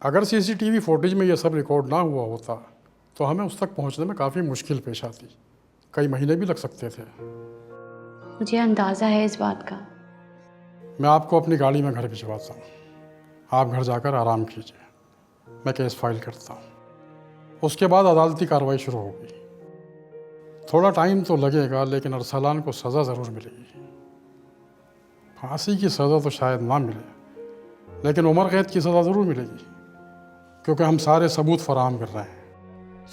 अगर CCTV footage में ये सब रिकॉर्ड ना हुआ होता तो हमें उस तक पहुंचने में काफ़ी मुश्किल पेश आती। कई महीने भी लग सकते थे। मुझे अंदाज़ा है इस बात का। मैं आपको अपनी गाड़ी में घर भिजवाता हूँ, आप घर जाकर आराम कीजिए, मैं केस फाइल करता हूँ। उसके बाद अदालती कार्रवाई शुरू होगी। थोड़ा टाइम तो लगेगा लेकिन अरसलान को सज़ा ज़रूर मिलेगी। फांसी की सज़ा तो शायद ना मिले लेकिन उम्र कैद की सज़ा ज़रूर मिलेगी, क्योंकि हम सारे सबूत फराहम कर रहे हैं।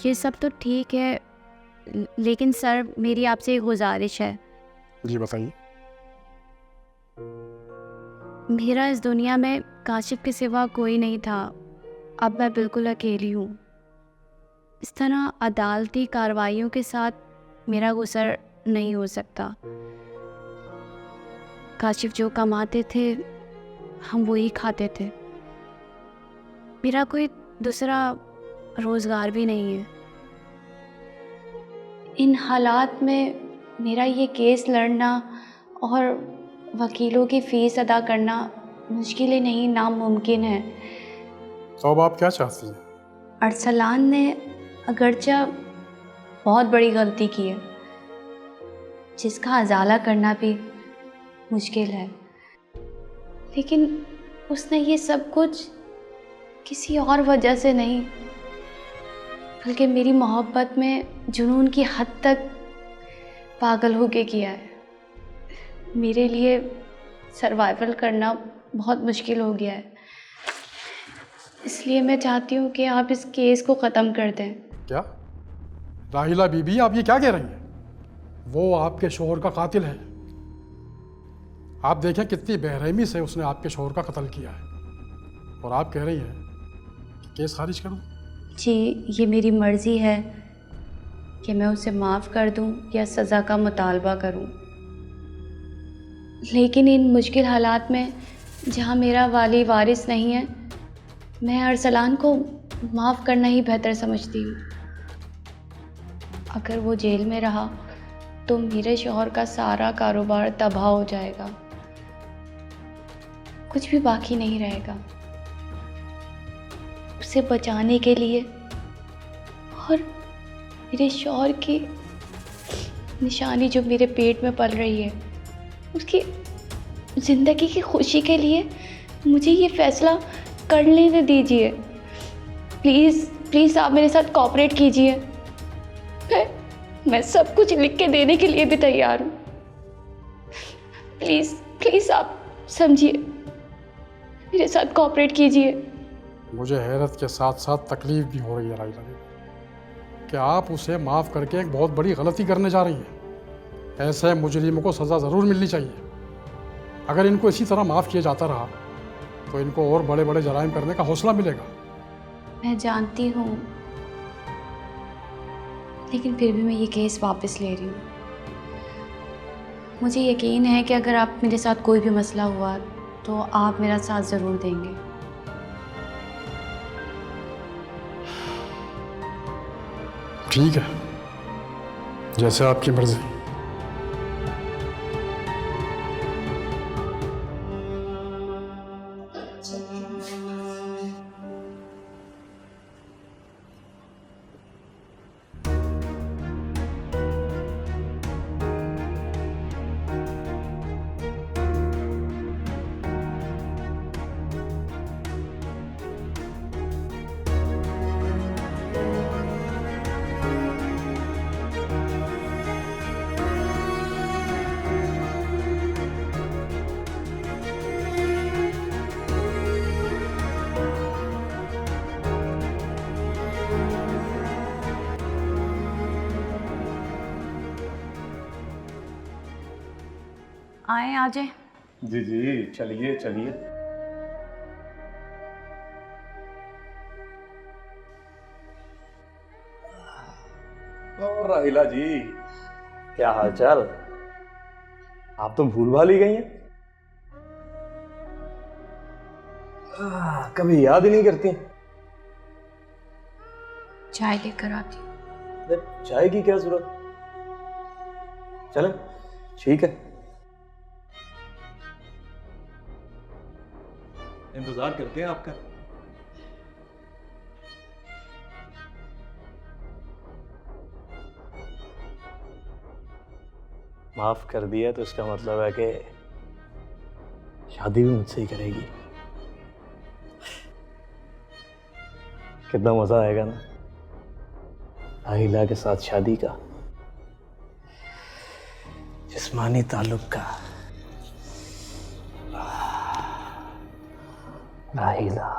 ये सब तो ठीक है, लेकिन सर मेरी आपसे एक गुजारिश है। जी बताइए। मेरा इस दुनिया में काशिफ के सिवा कोई नहीं था। अब मैं बिल्कुल अकेली हूँ। इस तरह अदालती कार्रवाइयों के साथ मेरा गुजर नहीं हो सकता। काशिफ जो कमाते थे हम वही खाते थे। मेरा कोई दूसरा रोज़गार भी नहीं है। इन हालात में मेरा ये केस लड़ना और वकीलों की फ़ीस अदा करना मुश्किल ही नहीं, नामुमकिन है। तो अब आप क्या चाहती हैं? अरसलान ने अगरचा बहुत बड़ी गलती की है, जिसका अजाला करना भी मुश्किल है, लेकिन उसने ये सब कुछ किसी और वजह से नहीं, बल्कि मेरी मोहब्बत में जुनून की हद तक पागल होके किया है। मेरे लिए सर्वाइवल करना बहुत मुश्किल हो गया है, इसलिए मैं चाहती हूँ कि आप इस केस को ख़त्म कर दें। क्या राहिला बीबी, आप ये क्या कह रही हैं? वो आपके शोहर का कातिल है। आप देखें कितनी बेरहमी से उसने आपके शोहर का कत्ल किया है, और आप कह रही हैं कि केस खारिज करूं? जी, ये मेरी मर्ज़ी है कि मैं उसे माफ़ कर दूं या सज़ा का मुतालबा करूं, लेकिन इन मुश्किल हालात में जहां मेरा वाली वारिस नहीं है, मैं अरसलान को माफ़ करना ही बेहतर समझती हूँ। अगर वो जेल में रहा तो मेरे शौहर का सारा कारोबार तबाह हो जाएगा, कुछ भी बाकी नहीं रहेगा। उसे बचाने के लिए और मेरे शौहर की निशानी जो मेरे पेट में पल रही है, उसकी ज़िंदगी की खुशी के लिए मुझे ये फ़ैसला कर लेने दीजिए। प्लीज़ प्लीज़ आप मेरे साथ कोऑपरेट कीजिए। मैं सब कुछ लिख के देने के लिए भी तैयार हूँ। प्लीज़ प्लीज़ आप समझिए, मेरे साथ कोऑपरेट कीजिए। मुझे हैरत के साथ साथ तकलीफ भी हो रही है राहिला बीबी कि आप उसे माफ़ करके एक बहुत बड़ी गलती करने जा रही हैं। ऐसे मुजरिमों को सज़ा ज़रूर मिलनी चाहिए। अगर इनको इसी तरह माफ़ किया जाता रहा तो इनको और बड़े बड़े जराइम करने का हौसला मिलेगा। मैं जानती हूँ, लेकिन फिर भी मैं ये केस वापस ले रही हूँ। मुझे यकीन है कि अगर आप मेरे साथ कोई भी मसला हुआ तो आप मेरा साथ ज़रूर देंगे। ठीक है, जैसे आपकी मर्जी। आए आ जाए। जी जी, चलिए चलिए। और राहिला जी, क्या हाल चाल? आप तो भूल भाल ही गई हैं। कभी याद ही नहीं करती। चाय लेकर आती हूँ। अरे चाय की क्या जरूरत? चलें, ठीक है, इंतजार करते हैं आपका। माफ कर दिया तो इसका मतलब है कि शादी भी मुझसे ही करेगी। कितना मजा आएगा ना राहिला के साथ शादी का, जिस्मानी ताल्लुक का। राहिला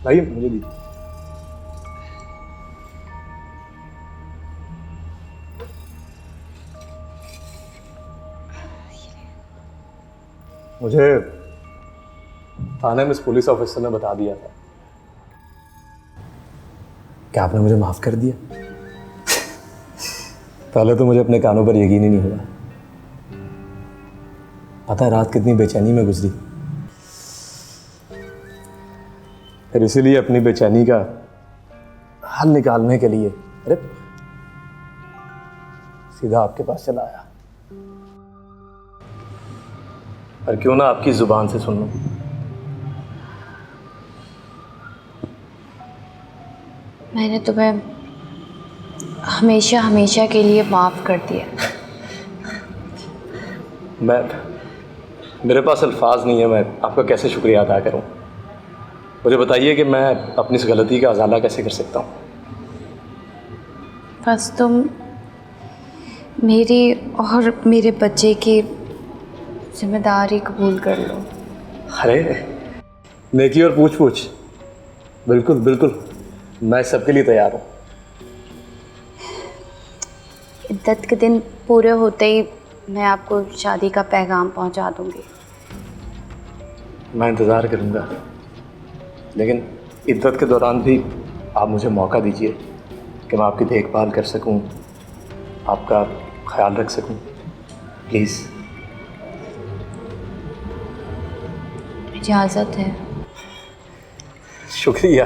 भाई मुझे दी। मुझे थाने में इस पुलिस ऑफिसर ने बता दिया था कि आपने मुझे माफ कर दिया। पहले तो मुझे अपने कानों पर यकीन ही नहीं हुआ। पता है रात कितनी बेचैनी में गुजरी। फिर इसीलिए अपनी बेचैनी का हल निकालने के लिए अरे सीधा आपके पास चला आया। और क्यों ना आपकी जुबान से सुन लूं। मैंने तुम्हें हमेशा हमेशा के लिए माफ़ कर दिया। मेरे पास अल्फाज नहीं है, मैं आपका कैसे शुक्रिया अदा करूं। मुझे बताइए कि मैं अपनी इस गलती का अजाला कैसे कर सकता हूं। बस तुम मेरी और मेरे बच्चे की जिम्मेदारी कबूल कर लो। अरे नेकी और पूछ पूछ, बिल्कुल बिल्कुल, मैं सबके लिए तैयार हूँ। इद्दत के दिन पूरे होते ही मैं आपको शादी का पैगाम पहुंचा दूंगी। मैं इंतज़ार करूँगा, लेकिन इद्दत के दौरान भी आप मुझे मौका दीजिए कि मैं आपकी देखभाल कर सकूं, आपका ख्याल रख सकूं, प्लीज़। इजाज़त है। शुक्रिया,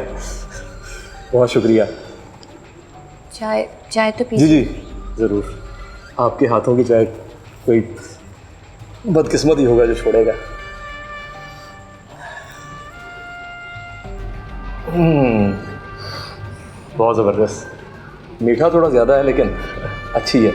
बहुत शुक्रिया। चाय चाय तो पी। जी जी ज़रूर। आपके हाथों की चाय कोई बदकिस्मत ही होगा जो छोड़ेगा। बहुत ज़बरदस्त। मीठा थोड़ा ज़्यादा है लेकिन अच्छी है।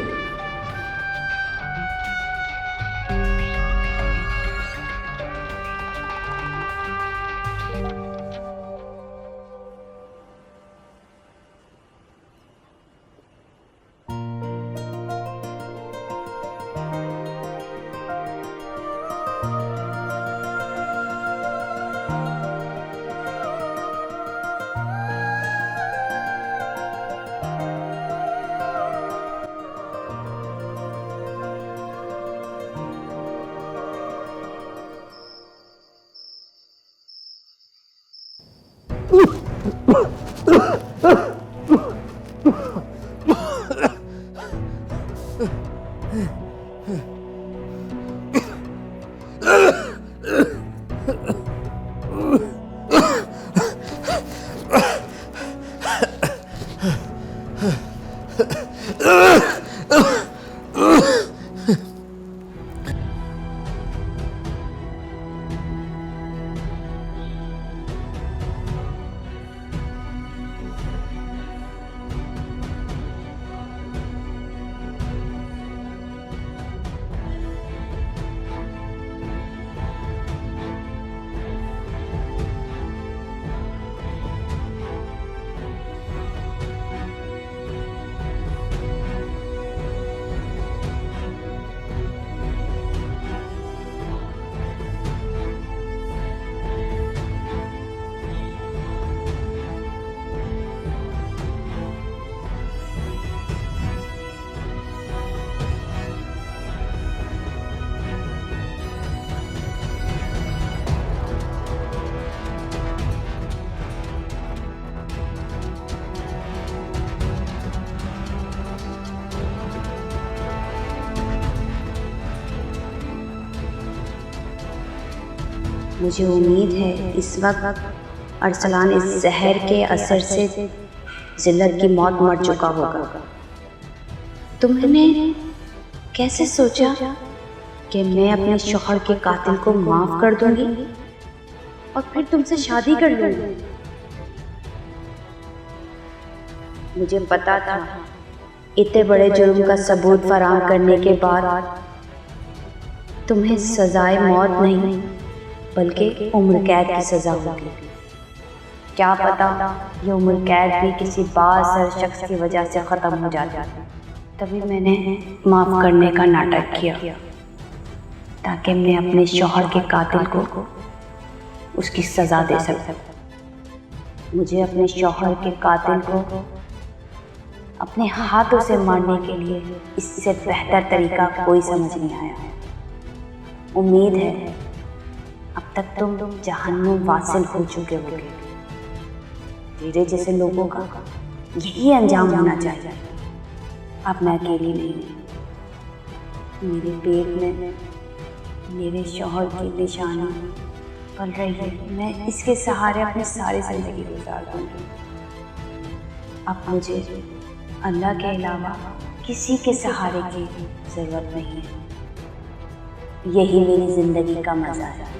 मुझे उम्मीद है इस वक्त अरसलान इस जहर के असर से जिल्लत की मौत मर चुका होगा। तुमने कैसे सोचा कि मैं अपने शौहर के कातिल को माफ कर दूंगी और फिर तुमसे शादी कर लूंगी? मुझे पता था इतने बड़े जुर्म का सबूत फराहम करने के बाद तुम्हें सजाए मौत नहीं बल्कि उम्र कैद की सजा होगी। क्या पता ये उम्र कैद भी किसी बासर शख्स की वजह से ख़त्म हो जाती। तभी मैंने माफ़ करने का नाटक किया ताकि मैं अपने शौहर के कातिल को उसकी सज़ा दे सकूं। मुझे अपने शौहर के कातिल को अपने हाथों से मारने के लिए इससे बेहतर तरीका कोई समझ नहीं आया। उम्मीद है अब तक तुम जहन्नुम वासिल हो चुके होगे। तेरे जैसे लोगों का यही अंजाम होना चाहिए। अब मैं अकेली नहीं हूँ। मेरे पेट में मेरे शौहर की निशानी पल रही है। मैं इसके सहारे अपनी सारी जिंदगी गुजार दूँगी। अब मुझे अल्लाह के अलावा किसी के सहारे की ज़रूरत नहीं है। यही मेरी ज़िंदगी का मज़ा है।